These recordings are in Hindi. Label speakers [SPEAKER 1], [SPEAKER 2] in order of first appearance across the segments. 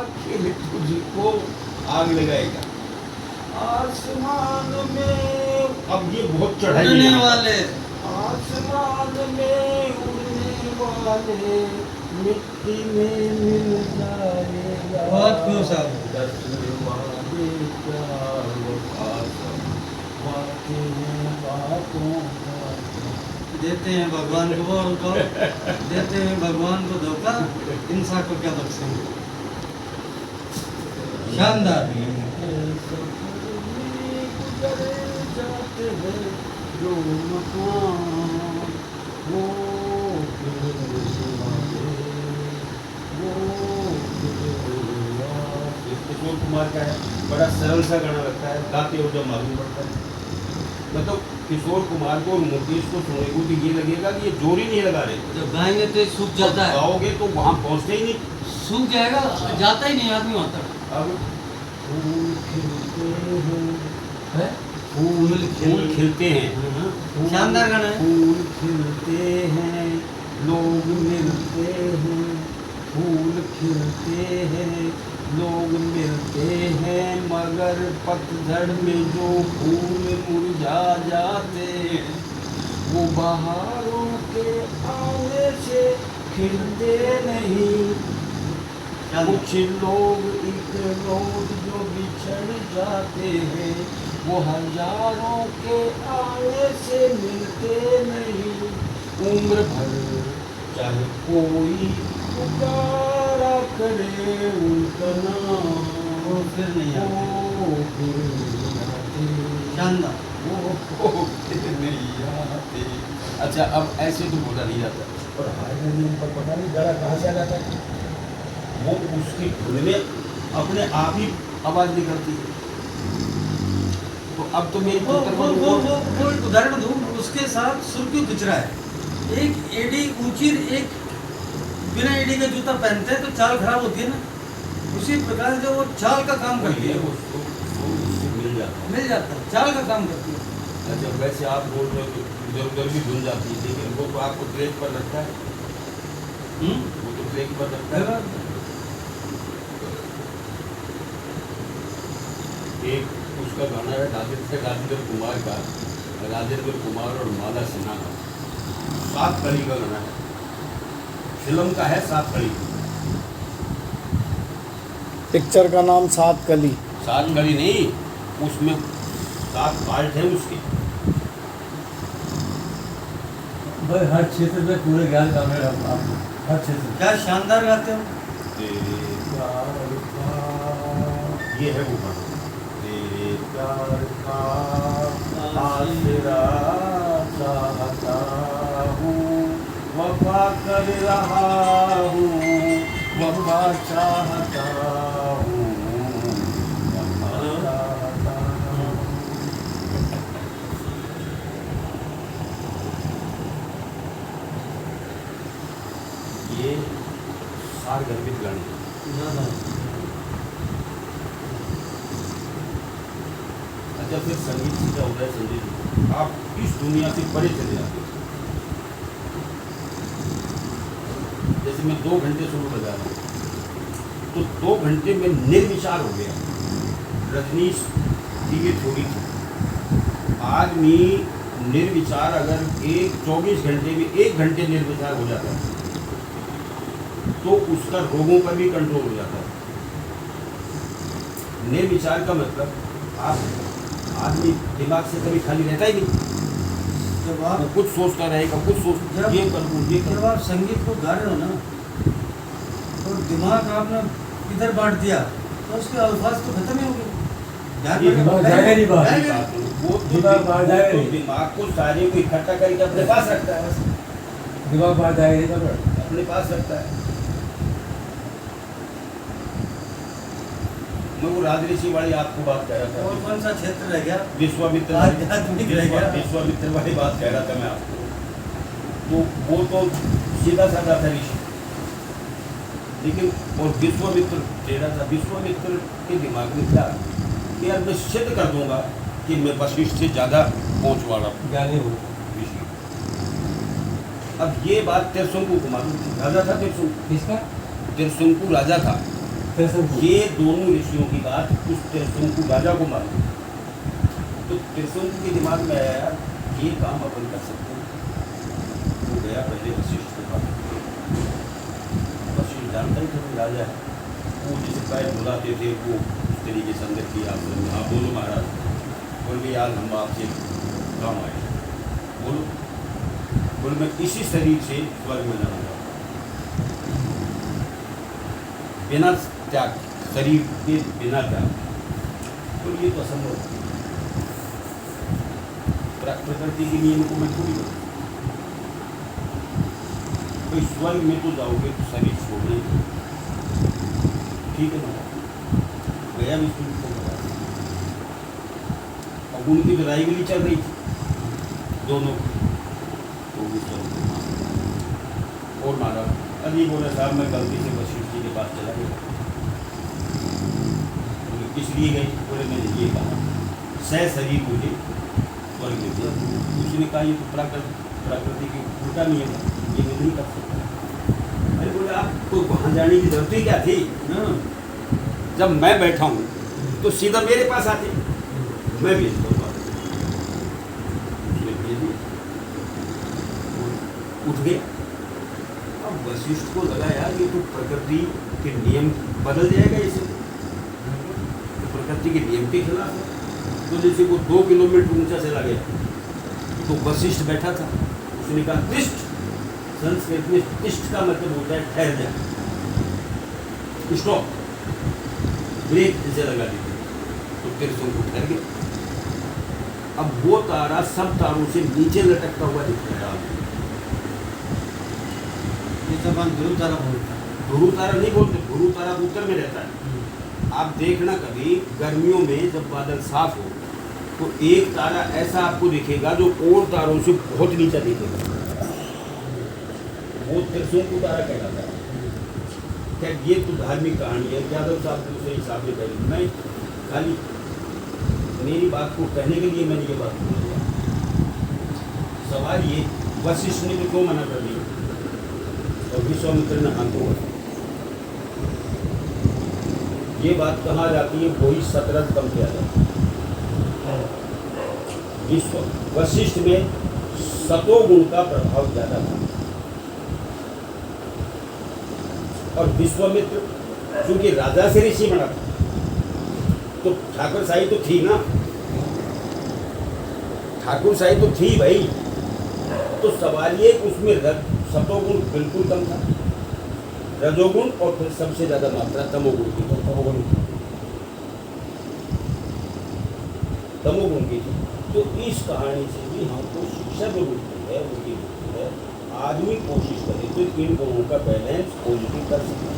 [SPEAKER 1] आखिर तुझको आग लगाएगा आसमान में। अब ये बहुत चढ़ाई
[SPEAKER 2] उड़ने
[SPEAKER 1] है।
[SPEAKER 2] वाले
[SPEAKER 1] आसमान में उड़ने वाले मिट्टी में मिल जाएगा।
[SPEAKER 2] बहुत खुश आप।
[SPEAKER 1] डरने वाले क्या वफा सब वाते हैं बातों का।
[SPEAKER 2] देते हैं भगवान को बोल को देते हैं भगवान को धोखा, इंसान को क्या बख्शेंगे। शानदार।
[SPEAKER 1] जाते हैं जो मकान वो किशोर कुमार का है, बड़ा सरल सा गाना लगता है, गाते हो जब मालूम पड़ता है। मतलब किशोर कुमार को और मुकेश को सुनेंगे तो ये लगेगा कि ये जोर ही नहीं लगा रहे।
[SPEAKER 2] जब गाएंगे तो ये सूख जाता है,
[SPEAKER 1] गाओगे तो वहाँ पहुँचते ही नहीं,
[SPEAKER 2] सूख जाएगा, जाता ही नहीं आदमी वहाँ तक।
[SPEAKER 1] अब फूल खिलते
[SPEAKER 2] है?
[SPEAKER 1] हैं, फूल खिलते हैं,
[SPEAKER 2] हाँ, शानदार गाना है।
[SPEAKER 1] फूल खिलते हैं, लोग मिलते हैं, फूल खिलते हैं, लोग मिलते हैं, मगर पतझड़ में जो फूल मुरझा जाते हैं वो बहारों के आने से खिलते नहीं। कुछ लोग एक रोज जो बिछड़ जाते हैं वो हजारों के आने से मिलते नहीं। उम्र भर चाहे कोई पुकारा करे उनका नाम
[SPEAKER 2] वो फिर नहीं आते।
[SPEAKER 1] वो फिर नहीं आते।
[SPEAKER 2] शानदार।
[SPEAKER 1] वो फिर नहीं आते। अच्छा, अब ऐसे तो बोला नहीं जाता, और हारमोनियम पर पता नहीं जरा कहाँ से आ जाता है, वो उसकी धुन में अपने आप ही आवाज निकलती है। तो अब तो मेरी
[SPEAKER 2] वो एक उदाहरण दूँ, उसके साथ सुर क्यों खिंच रहा है। एक एडी ऊंची, एक बिना एडी का जूता पहनते हैं तो चाल खराब होती है ना, उसी प्रकार से वो चाल का काम करती है,
[SPEAKER 1] उससे
[SPEAKER 2] मिल जाता है, चाल का काम करती है।
[SPEAKER 1] अच्छा, वैसे आप बोल रहे हो इधर उधर भी धुन जाती है, लेकिन वो तो आपको ट्रैक पर रखता है, वो तो ट्रैक पर रखता है। एक उसका गाना है राजेंद्र कुमार का, राजेंद्र कुमार और माला सिन्हा का, सात कली का गाना है, फिल्म का है सात कली।
[SPEAKER 3] पिक्चर का नाम सात कली।
[SPEAKER 1] सात कली नहीं, उसमें 7 पार्ट है उसके।
[SPEAKER 2] भाई हर क्षेत्र में पूरे ज्ञान का मेरा आपको, हर क्षेत्र क्या शानदार गाते हो।
[SPEAKER 1] तेरे प्यार का ये है वो गाना, तेरे प्यार का आसरा चाहता हूँ, वफा कर रहा हूँ, वफा चाहता हूँ, वफा चाहता हूँ। ये सार गर्भित गाने हैं। अच्छा, फिर संगीत से क्या होता है संजय जी, आप इस दुनिया से परे चले जाते हैं। जैसे मैं 2 घंटे शुरू बजा रहा हूँ तो 2 घंटे में निर्विचार हो गया। रजनीश की ये थोड़ी थी, आदमी निर्विचार अगर 24 घंटे में 1 घंटे निर्विचार हो जाता है तो उसका रोगों पर भी कंट्रोल हो जाता है। निर्विचार का मतलब आप आदमी दिमाग से कभी खाली रहता ही नहीं,
[SPEAKER 2] जब आप
[SPEAKER 1] कुछ सोचता रहेगा, कुछ सोच ये करूँ ये
[SPEAKER 2] जब
[SPEAKER 1] करूँ।
[SPEAKER 2] आप संगीत को गा रहे हो ना, तो दिमाग आपने इधर बांट दिया तो उसके अल्फाज तो खत्म ही हो गए। ध्यान
[SPEAKER 1] ये
[SPEAKER 2] में
[SPEAKER 1] दिमाग
[SPEAKER 2] जाएगा नहीं बाहर।
[SPEAKER 1] जाएगा नहीं। वो तो दिमाग को सारे को इकट्ठा करके अपने पास रखता है,
[SPEAKER 3] दिमाग बाहर जाएगा नहीं,
[SPEAKER 1] अपने पास रखता है। मैं वो राजऋषि वाली आपको बात कह रहा
[SPEAKER 2] और
[SPEAKER 1] था,
[SPEAKER 2] कौन सा क्षेत्र रह गया,
[SPEAKER 1] विश्वामित्र
[SPEAKER 2] आध्यात्मिक रह गया।
[SPEAKER 1] विश्वामित्र वाली बात कह रहा था मैं आपको। तो वो तो सीधा साधा था ऋषि, लेकिन और विश्वामित्र टेढ़ा था। विश्वामित्र के दिमाग में था कि यार मैं सिद्ध कर दूंगा कि मैं वशिष्ठ से ज़्यादा पहुँच वाला
[SPEAKER 2] ज्ञानी हो।
[SPEAKER 1] ऋषि। अब ये बात त्रिशंकु को मालूम थी, राजा था त्रिशंकु।
[SPEAKER 2] किसका?
[SPEAKER 1] त्रिशंकु राजा था,
[SPEAKER 3] त्रिशंकु।
[SPEAKER 1] ये दोनों ऋषियों की बात उस त्रिशंकु राजा को मालूम। तो त्रिशंकु के दिमाग में आया ये काम अपन कर सकते हैं। वो गया पहले वशिष्ठ के पास। वशिष्ठ जानता ही था कि राजा है। वो जिसे पैर बुलाते थे वो उस तरीके से अंदर किया। हाँ बोलो महाराज। बोल भी यार हम आपसे काम आए। बोलो। बोल मैं इसी शरीर से स्वर्ग में जाना चाहता हूँ बिना त्याग, शरीर के बिना त्याग। तो ये तो असंभव है। प्रकृति के नियम को मैं थोड़ी करूँ। तो स्वर्ग में तो जाओगे तो शरीर छोड़ना ही, ठीक है ना। गया विष्णु को बता। अब उनकी लड़ाई भी चल रही थी दोनों तो भी चल और मारा। अली बोले साहब मैं गलती से वशिष्ठ जी के पास चला गया। इसलिए गई। बोले मैंने ये कहा सह शरीर मुझे स्वर्ग में दिया। उसने कहा ये तो प्रकृति की उल्टा नियम है, ये मैं नहीं कर सकता। अरे बोले आपको वहाँ जाने की जरूरत ही क्या थी ना। जब मैं बैठा हूँ तो सीधा मेरे पास आते, मैं भी इसको उठ गया। अब वशिष्ठ को लगा यार ये तो प्रकृति के नियम बदल जाएगा इसे, तो प्रकृति के नियम के खिलाफ है। तो जैसे वो 2 किलोमीटर ऊंचा चला गया तो वशिष्ठ बैठा था। उसने कहा तिष्ठ। संस्कृत में तिष्ठ का मतलब होता है ठहर जा, स्टॉप, ब्रेक जैसे लगा दी। तो त्रिशंकु ठहर गया। अब वो तारा सब तारों से नीचे लटकता हुआ दिख रहा है।
[SPEAKER 2] ये तो अपन ध्रुव तारा बोलते हैं।
[SPEAKER 1] ध्रुव तारा नहीं बोलते, ध्रुव तारा उत्तर में रहता है। आप देखना कभी गर्मियों में जब बादल साफ हो तो एक तारा ऐसा आपको दिखेगा जो और तारों से बहुत नीचा दिखेगा। वो त्रिशंकु तारा कहलाता है। क्या ये तो धार्मिक कहानी है, यादव साहब दूसरे हिसाब से करें। मैं खाली मेरी बात को कहने के लिए मैंने ये बात बोली। सवाल ये वशिष्ठ ने भी क्यों मना कर दिया और विश्वामित्र ने हाँ को। ये बात कहाँ जाती है, वही 17 कम किया जाता है। वशिष्ठ में सतोगुण का प्रभाव ज्यादा था और विश्वामित्र चूंकि राजा से ऋषि बना था तो ठाकुरशाही तो थी ना, ठाकुरशाही तो थी भाई। तो सवाल ये उसमें सतोगुण बिल्कुल कम था, रजोगुण और फिर सबसे ज्यादा मात्रा तमोगुण की। तमोगुण की थी। तो इस कहानी से भी हमको शिक्षा जो मिलती है वो ये मिलती है, आदमी कोशिश करे तो इन गुणों का बैलेंस पॉजिटिव कर सकता है।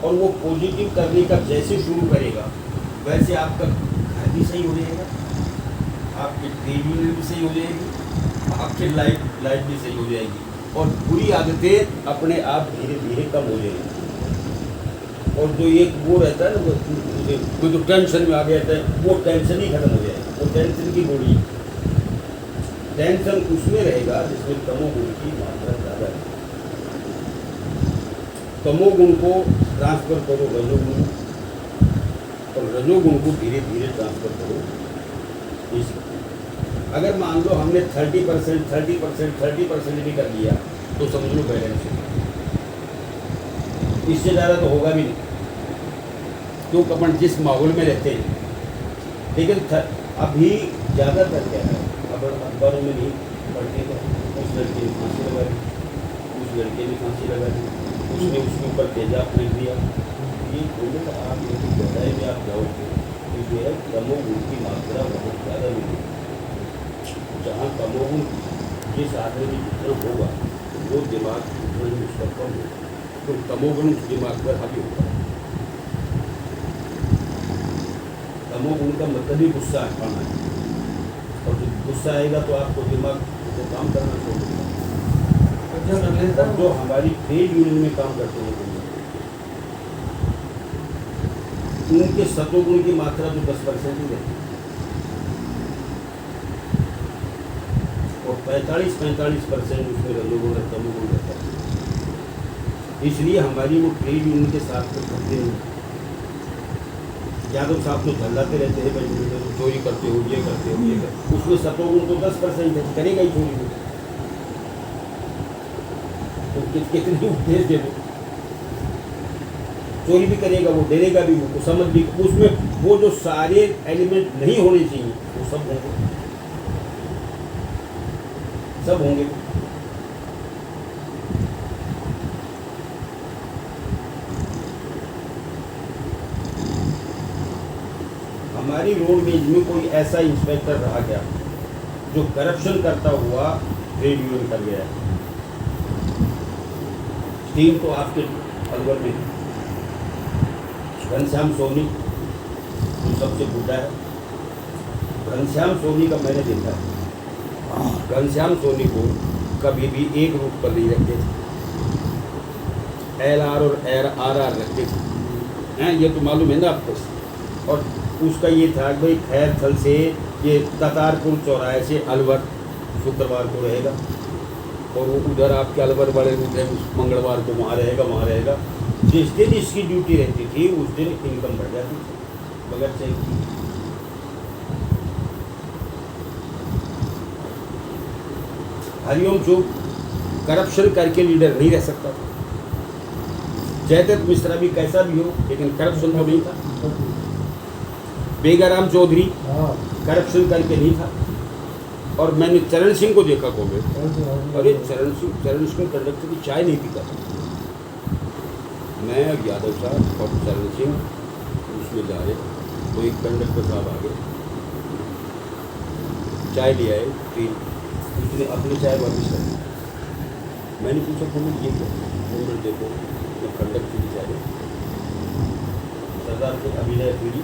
[SPEAKER 1] और वो पॉजिटिव करने का जैसे शुरू करेगा वैसे आपका घर भी सही हो जाएगा, आपकी टीवी भी सही हो जाएगी, आपकी लाइफ भी सही हो जाएगी और बुरी आदतें अपने आप धीरे धीरे कम हो जाएगी। और जो एक वो रहता है ना कोई तो टेंशन में आ गया था, वो टेंशन ही खत्म हो जाएगा। वो टेंशन की गोली, टेंशन उसमें रहेगा जिसमें तमोगुण की मात्रा ज़्यादा है। तमोगुण को ट्रांसफर करो रजोगुण और रजोगुण को धीरे धीरे ट्रांसफर करो इस। अगर मान लो हमने 30% भी कर लिया तो समझ लो बैलेंस है। इससे ज़्यादा तो होगा भी नहीं क्योंकि अपन जिस माहौल में रहते हैं। लेकिन अभी ज़्यादातर क्या है, अब अखबारों में नहीं पढ़ते तो उस लड़के ने फांसी लगा दी, उस लड़के ने फांसी लगा दी, उसने उसके ऊपर तेजाब फेंक दिया। ये बोले तो आप यदि गहराई में आप जाओगे तो जो है तमोगुण की मात्रा बहुत ज़्यादा मिलेगी। जहाँ तमोगुण जिस आदमी में जितना होगा वो दिमाग उतना ही उसका कम होगा, तो तमोगुण उस दिमाग पर हावी होगा। तमोगुण का मतलब ही गुस्सा आना है और जब गुस्सा आएगा तो आपको दिमाग को काम करना छोड़ देगा। जो हमारी ट्रेड यूनियन में काम करते हैं उनके सतोगुण की मात्रा तो 10% ही रहती है और 45% उसमें रजोगुण और तमोगुण रहता है। इसलिए हमारी वो ट्रेड यूनियन के साथ तो करते नहीं। यादव साहब तो झल्लाते रहते हैं, भाई तो चोरी करते हो, ये करते हो, ये करते हो। उसमें सतोगुण तो 10% है, करेगा ही चोरी को। तो कितनी उपदेश दे दो, चोरी भी करेगा वो, डरेगा भी वो, समझ भी, उसमें वो जो सारे एलिमेंट नहीं होने चाहिए वो सब होंगे, सब होंगे। हमारी रोडवेज में कोई ऐसा इंस्पेक्टर रहा क्या जो करप्शन करता हुआ ट्रेड यूनियन कर गया है? टीम तो आपके अलवर में घनश्याम सोनी जो सबसे बुढ़ा है, घनश्याम सोनी का मैंने देखा है। घनश्याम सोनी को कभी भी एक रूट पर नहीं रखते थे, LR और RR रखते थे, हैं? ये तो मालूम है ना आपको। और उसका ये था कि भाई खैर थल से ये ततारपुर चौराहे से अलवर शुक्रवार को रहेगा, और वो उधर आपके अलवर वाले रूट है उस मंगलवार को वहाँ रहेगा। जिस दिन इसकी ड्यूटी रहती थी उस दिन इनकम बढ़ जाती थी बगैर चेक की। हरिओम चौक करप्शन करके लीडर नहीं रह सकता था। जयदत्त मिश्रा भी कैसा भी हो, लेकिन करप्शन तो नहीं था। बेगाराम चौधरी करप्शन करके नहीं था। और मैंने चरण सिंह को देखा कॉमेंट, अरे चरण सिंह कंडक्टर की चाय नहीं पीता था। मैं यादव साहब और चरण सिंह उसमें जा रहे, तो एक कंडक्टर साहब आ गए, चाय ले आए, फिर उसने अपनी चाय वापस कर दी। मैंने पूछा कॉमेंट ये क्या? कॉमेंट देखो तो कंडक्टर की चाय सरदार के अभिनय पीढ़ी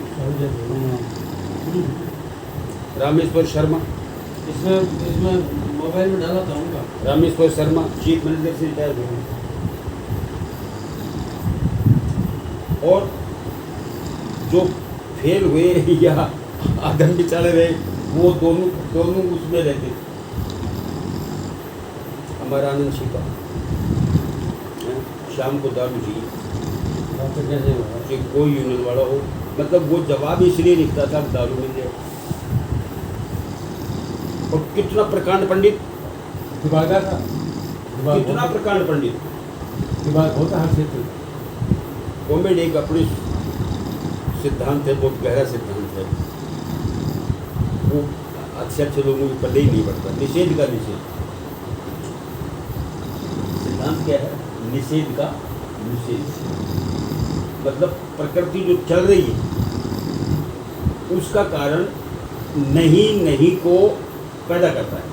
[SPEAKER 1] रामेश्वर शर्मा,
[SPEAKER 2] इसमें मोबाइल में डाला था उनका।
[SPEAKER 1] रामेश्वर शर्मा चीफ मैनेजर से रिटायर हुए। और जो फेल हुए या आदम बिचारे रहे, वो दोनों उसमें रहते थे। हमारा आनंद शिपा, शाम को दारू चाहिए, कि कोई यूनियन वाला हो, मतलब वो जवाब इसलिए लिखता था दारू मिल जाए। और कितना प्रकांड पंडित,
[SPEAKER 3] दिमागा था,
[SPEAKER 1] कितना प्रकांड पंडित,
[SPEAKER 3] दिमाग होता हर क्षेत्र।
[SPEAKER 1] कॉमेडी एक अपने सिद्धांत है, बहुत गहरा सिद्धांत है, वो अच्छे लोगों के पल्ले ही नहीं बढ़ता। निषेध का निषेध, सिद्धांत क्या है? निषेध का निषेध, मतलब प्रकृति जो चल रही है उसका कारण नहीं को पैदा करता है।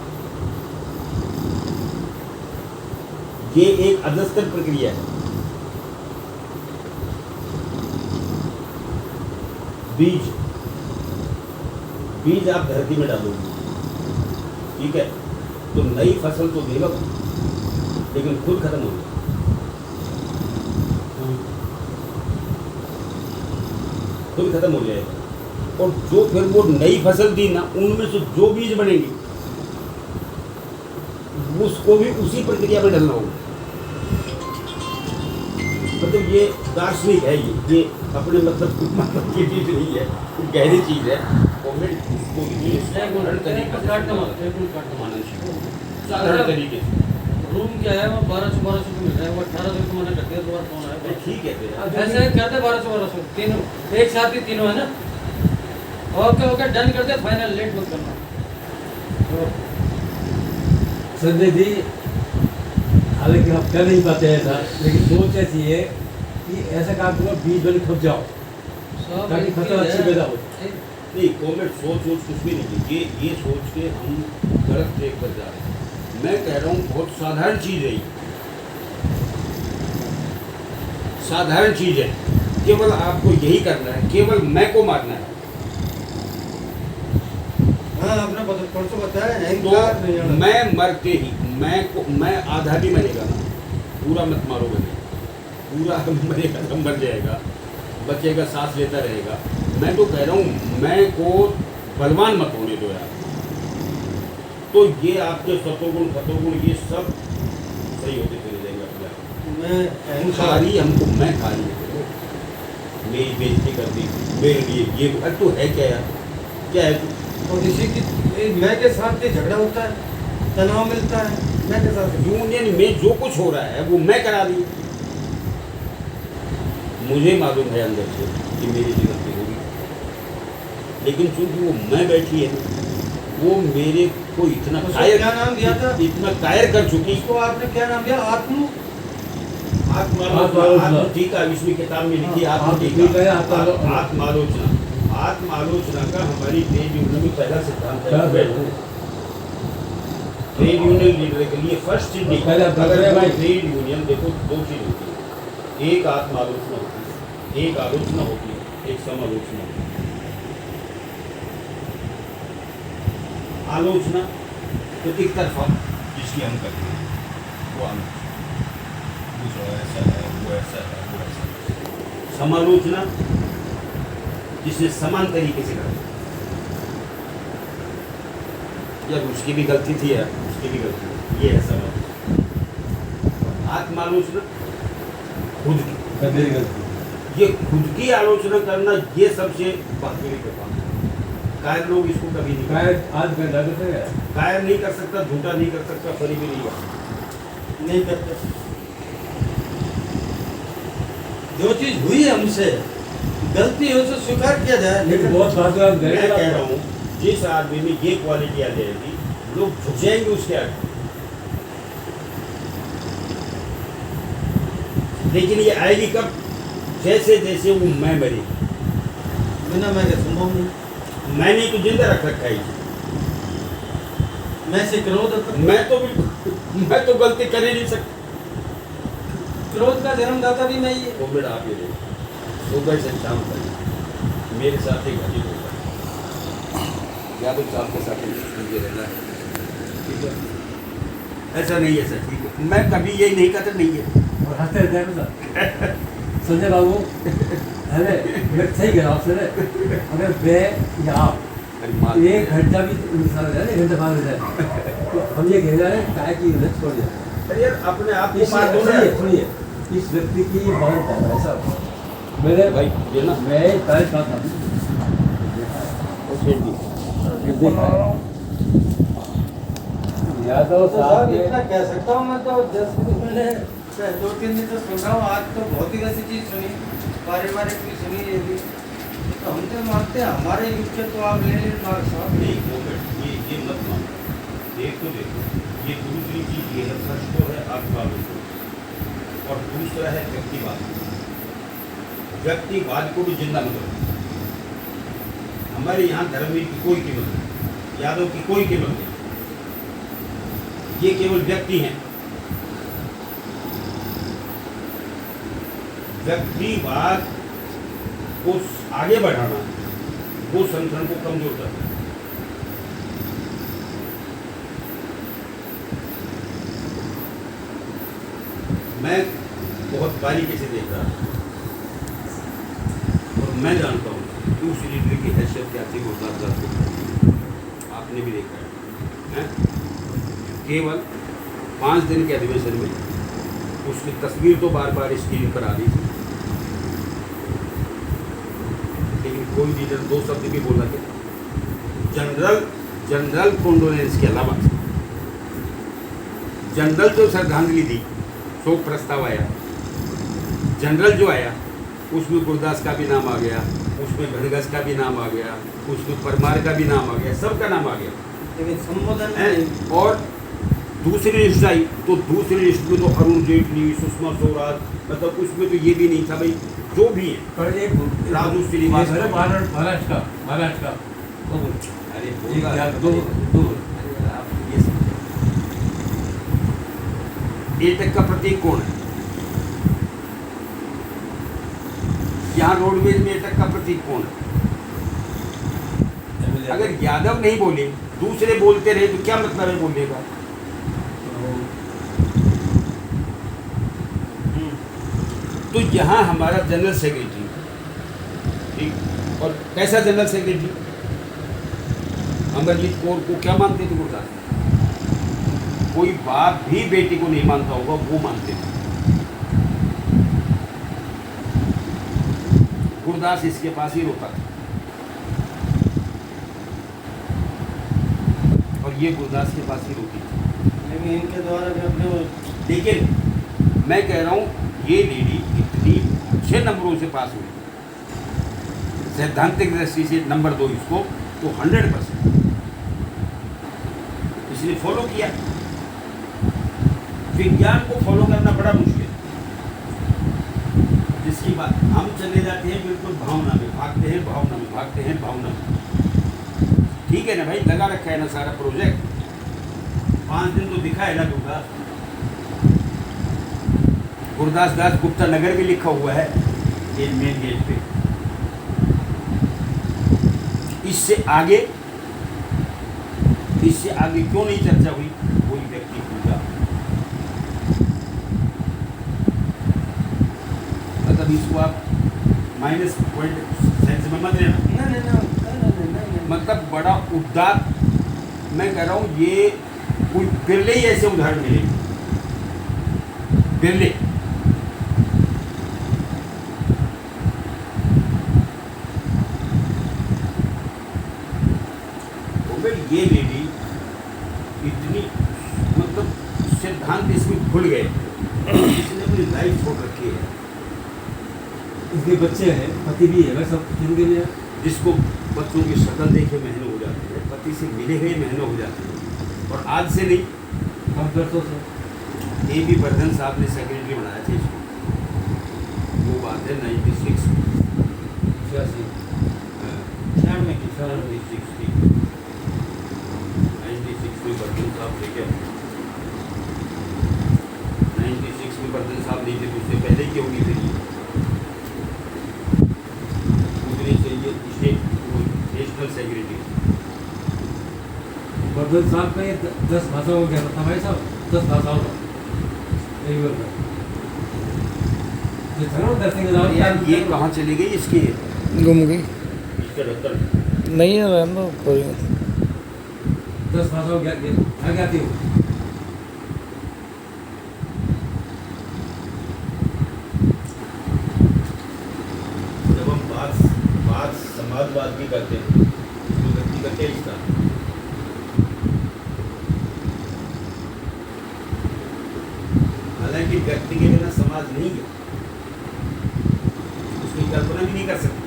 [SPEAKER 1] ये एक अधस्तर प्रक्रिया है। बीज आप धरती में डालोगे, ठीक है, तो नई फसल तो देगा, लेकिन खुद खत्म हो गया। खुद खत्म हो जाएगा। और जो फिर वो नई फसल दी ना, उनमें से जो बीज बनेंगे उसको भी उसी प्रक्रिया में डालना होगा। मतलब ये दार्शनिक है, ये अपने मतलब की चीज नहीं है, गहरी चीज है। साधारण तरीके से
[SPEAKER 2] रूम क्या है, वो 1200 मिल रहा है, वो 1800 को मैंने रखे, दोबारा फोन आया।
[SPEAKER 1] ठीक है फिर
[SPEAKER 2] ऐसे करते 1200 तीनों एक साथ ही तीनों है ना। ओके डन करते, फाइनल लेट मत करना।
[SPEAKER 3] संजय जी, हालांकि हम कर नहीं पाते हैं ऐसा, लेकिन सोच ऐसी है कि ऐसा काम करो, बीज बने खप जाओ ताकि फसल अच्छी पैदा हो।
[SPEAKER 1] नहीं, कॉमेंट सोच कुछ भी नहीं, ये सोच के हम गलत ट्रैक पर जा रहे हैं। मैं कह रहा हूँ बहुत साधारण चीज़ है, साधारण चीज़ है, केवल आपको यही करना है, केवल मैं को मारना है।
[SPEAKER 2] हाँ, आपने परसों बताया
[SPEAKER 1] तो मैं मरते ही मैं आधा भी मरेगा ना, पूरा मत मारोगे नहीं, पूरा मरेगा तो मर जाएगा, बचेगा सांस लेता रहेगा। मैं तो कह रहा हूँ मैं को बलवान मत होने दो यार। तो ये आपके सतोगुण खतोगुण ये सब सही होते चले जाएंगे अपने आप।
[SPEAKER 2] मैं है
[SPEAKER 1] खा रही हमको, मैं खा रही है, मेरी बेइज्जती कर दी मेरे लिए, ये अरे तो है क्या यार, क्या है तू?
[SPEAKER 2] और इसी की मैं के साथ ये झगड़ा होता है, तनाव मिलता है मैं के साथ।
[SPEAKER 1] यूनियन में जो कुछ हो रहा है वो मैं करा रही हूँ। मुझे मालूम है अंदर से कि मेरी भी गलती होगी, लेकिन चूंकि वो मैं बैठी है ना, वो मेरे को इतना
[SPEAKER 2] उसको
[SPEAKER 1] कायर,
[SPEAKER 2] क्या नाम दिया था?
[SPEAKER 1] इतना कायर कर चुकी।
[SPEAKER 2] इसको आपने क्या नाम दिया?
[SPEAKER 1] आत्मालोचना, इसमें किताब में लिखी आत्मालोचना। आत्मालोचना का हमारी ट्रेड यूनियन में पहला सिद्धांत है। ट्रेड यूनियन लीडर के लिए फर्स्ट चीज अगर ट्रेड यूनियन देखो, दो चीज होती है, एक आत्मालोचना होती है, एक आलोचना होती है, एक समालोचना होती है। आलोचना तो एक तरफा जिसकी हम करते हैं वो आलोचना, दूसरा ऐसा है, वो ऐसा है, वो ऐसा है। समालोचना जिसने समान तरीके से करा, यार उसकी भी गलती थी, यार उसकी भी गलती थी, ये है समालोचना। आत्मालोचना खुद की, ये खुद की आलोचना करना, ये सबसे बहादुरी का काम है। कायर लोग इसको कभी नहीं, कायर नहीं कर सकता, झूठा नहीं कर सकता, फरी भी नहीं कर
[SPEAKER 2] नहीं करते। जो चीज हुई है हमसे गलती है उसे स्वीकार किया जाए।
[SPEAKER 3] लेकिन बहुत बात है,
[SPEAKER 1] मैं कह रहा हूँ जिस आदमी में ये क्वालिटी आ जाएगी, लोग झुक जाएंगे उसके आगे। लेकिन ये आएगी कब? जैसे जैसे वो मैं मरी,
[SPEAKER 2] बिना मैं के संभव नहीं।
[SPEAKER 1] मैंने तो जिंदा रख रखा है,
[SPEAKER 2] मैं से क्रोध होता है।
[SPEAKER 1] मैं तो गलती कर ही नहीं सकता।
[SPEAKER 2] क्रोध का जन्मदाता भी मैं ही है।
[SPEAKER 1] तो मेरा आप ये देखो, सुबह से शाम तक मेरे साथ एक अजीब होता है, यादव साहब के साथ मुझे रहना है, ठीक है, ऐसा नहीं है सर, ठीक है, मैं कभी यही नहीं कहता नहीं है।
[SPEAKER 3] और हंसते रहते हैं ना संजय बाबू। अरे मैं सही कह रहा हूँ सर, अगर मैं या आप
[SPEAKER 1] अरे माँ,
[SPEAKER 3] 1 घंटा भी इंसान हो जाए, 1 घंटा बाद हो जाए, तो हम ये कह रहे हैं काय की इज्जत छोड़ जाए।
[SPEAKER 1] अरे यार अपने आप को मार दो ना।
[SPEAKER 3] सुनिए, इस व्यक्ति की बहुत है ऐसा मेरे
[SPEAKER 1] भाई ये ना
[SPEAKER 3] मैं पहले कहा था यादव
[SPEAKER 2] तो
[SPEAKER 3] साहब
[SPEAKER 2] साहब
[SPEAKER 3] के
[SPEAKER 2] इतना कह सकता हूँ मैं तो, जैसे कि मैंने 2-3 दिन से सुन रहा हूँ, आज तो बहुत ही वैसी चीज़ सुनी, पारिवारिक भी सुनी, ये भी तो हम तो मानते हैं हमारे युग के, तो आप ले लें मार्ग साहब।
[SPEAKER 1] नहीं ये मत मानो, एक तो देखो, ये दूसरी चीज ये है, फर्स्ट तो है आत्मालोचना और दूसरा है व्यक्तिवाद। व्यक्तिवाद को भी जिंदा मत रखो। हमारे यहाँ धर्मवीर की कोई कीमत नहीं, यादव की कोई कीमत नहीं, ये केवल व्यक्ति हैं। व्यक्तिवाद को आगे बढ़ाना वो संगठन को कमजोर करता है। मैं बहुत बारीकी से देख रहा हूँ और मैं जानता हूँ कि उस लीडर की हैसियत क्या थी, वो आपने भी देखा है। केवल 5 दिन के अधिवेशन में उसकी तस्वीर तो बार बार स्क्रीन पर आ रही थी, लेकिन कोई लीडर 2 शब्द भी बोला था। जनरल कॉन्डोलेंस के अलावा जनरल जो श्रद्धांजलि दी, शोक प्रस्ताव आया, जनरल जो आया उसमें गुरदास का भी नाम आ गया, उसमें घनघस का भी नाम आ गया, उसमें परमार का भी नाम आ गया, सबका नाम आ गया।
[SPEAKER 2] लेकिन संबोधन
[SPEAKER 1] और दूसरी लिस्ट आई तो दूसरी लिस्ट में तो अरुण जेटली, सुषमा स्वराज, मतलब उसमें तो ये भी नहीं था भाई, जो भी है राजू श्रीनिवास,
[SPEAKER 3] महाराष्ट्र का
[SPEAKER 1] अरे एटक का प्रतीक कौन है? यहाँ रोडवेज में एटक का प्रतीक कौन है? अगर यादव नहीं बोले, दूसरे बोलते रहे तो क्या मतलब है बोलने का? तो यहाँ हमारा जनरल सेक्रेटरी, ठीक, और कैसा जनरल सेक्रेटरी? अमरजीत कौर को क्या मानते थे गुरदास? कोई बाप भी बेटी को नहीं मानता होगा, वो मानते थे। गुरदास इसके पास ही रोता था और ये गुरदास के पास ही रोती थी।
[SPEAKER 2] लेकिन इनके द्वारा भी अपने वो
[SPEAKER 1] लेकिन मैं कह रहा हूँ ये लेडी इतनी अच्छे नंबरों से पास हुई, सैद्धांतिक दृष्टि से नंबर 2 इसको तो 100% इसलिए फॉलो किया। विज्ञान को फॉलो करना बड़ा मुश्किल है, जिसकी बात हम चले जाते हैं बिल्कुल भावना में, भागते हैं भावना में, भागते हैं भावना में। ठीक है ना भाई, लगा रखा है ना सारा प्रोजेक्ट, 5 दिन तो दिखा है ना दूंगा। गुरदास दास गुप्ता नगर भी लिखा हुआ है ये मेन गेट पे। इससे आगे क्यों नहीं चर्चा हुई, कोई व्यक्ति पूछा, मतलब इसको आप माइनस पॉइंट सेंस में मत लेना।
[SPEAKER 2] नहीं।
[SPEAKER 1] मतलब बड़ा उदार, मैं कह रहा हूँ ये कोई बिरले ही ऐसे उदाहरण मिलेंगे, बिरले। ये लेडी इतनी मतलब सिद्धांत इसमें भूल गए, इसने अपनी लाइफ छोड़ रखी है।
[SPEAKER 3] इसके बच्चे हैं, पति भी है, सब जिंदगी में
[SPEAKER 1] जिसको बच्चों की शक्ल देखे महीनों हो जाते हैं, पति से मिले हुए महीनों हो जाते हैं, और आज से नहीं,
[SPEAKER 3] हम वर्षों से।
[SPEAKER 1] ए बी वर्धन साहब ने सेक्रेटरी बनाया था इसको, वो बात है 96 में वर्धन साहब लेके 96 में वर्धन साहब नहीं थे, उससे पहले की होगी फिर ये चाहिए स्टेट नेशनल सेक्रेटरी।
[SPEAKER 3] वर्धन साहब का ये 10 भाषाओं का ज्ञान था भाई साहब, 10 भाषाओं का एक बार में।
[SPEAKER 1] यार ये कहाँ चली गई इसकी,
[SPEAKER 4] गुम गई
[SPEAKER 1] इसका ढक्कन
[SPEAKER 4] नहीं है, रहना कोई
[SPEAKER 3] 10 भाषाओं का ज्ञान आती हो।
[SPEAKER 1] जब हम बात समाजवाद की करते हैं तो व्यक्ति का क्या हिस्सा, हालांकि व्यक्ति के बिना समाज नहीं है, उसकी कल्पना भी नहीं कर सकते।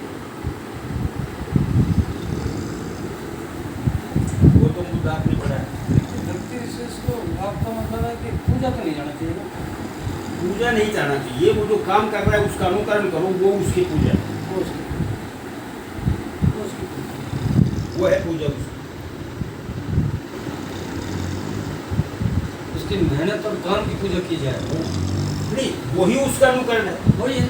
[SPEAKER 1] वो तो मुद्दा आपने पढ़ा है।
[SPEAKER 2] व्यक्ति विशेष को आपका मतलब है कि पूजा तो नहीं जाना चाहिए ना?
[SPEAKER 1] पूजा नहीं जाना चाहिए, वो जो काम कर रहा है उसका अनुकरण करो, वो उसकी पूजा है, वो है पूजा
[SPEAKER 2] उसकी मेहनत और काम की पूजा की जाए,
[SPEAKER 1] नहीं, वही उसका अनुकरण है,
[SPEAKER 2] वही है।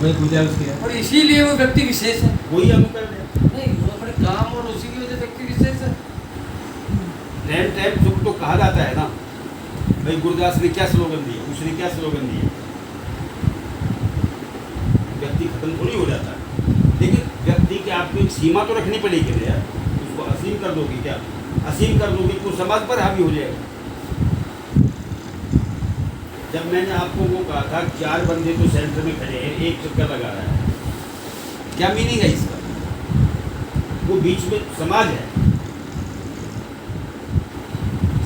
[SPEAKER 3] वही पूजा उसकी है।
[SPEAKER 2] और इसीलिए वो व्यक्ति विशेष है।
[SPEAKER 1] वही अनुकरण है।
[SPEAKER 2] नहीं, वो अपने काम और उसी की वजह से व्यक्ति विशेष है।
[SPEAKER 1] टाइम तो कहा जाता है ना भाई, गुरदास ने क्या स्लोगन दिया, उसने क्या स्लोगन दिया, व्यक्ति खत्म थोड़ी हो जाता है, लेकिन व्यक्ति के आपको एक सीमा तो रखनी पड़ेगी ना यार। उसको असीम कर दोगे क्या, असीम कर दोगे तो समाज पर हावी हो जाएगा। जब मैंने आपको वो कहा था 4 बंदे तो सेंटर में खड़े हैं, एक चक्कर लगा रहा है, क्या मीनिंग है इसका? वो बीच में समाज है,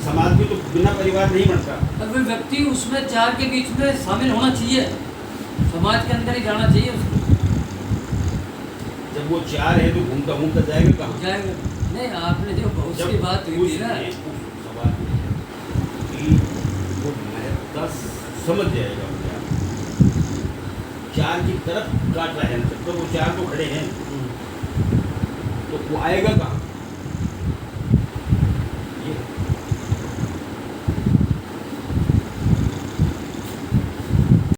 [SPEAKER 1] समाज में तो बिना परिवार नहीं बनता।
[SPEAKER 2] और वो व्यक्ति उसमें 4 के बीच में शामिल होना चाहिए, समाज के अंदर ही जाना चाहिए उसको।
[SPEAKER 1] जब वो 4 है तो घूमता जाएगा कहाँ?
[SPEAKER 2] जाएगा नहीं, आपने जो बहुत
[SPEAKER 1] जब
[SPEAKER 2] सी बात हुई थी ना,
[SPEAKER 1] उस सवाल कि वो महत्ता समझ जाएगा अपने आप। 4 की तरफ काट रहा है, तो वो 4 तो खड़े हैं, तो वो आएगा कहाँ?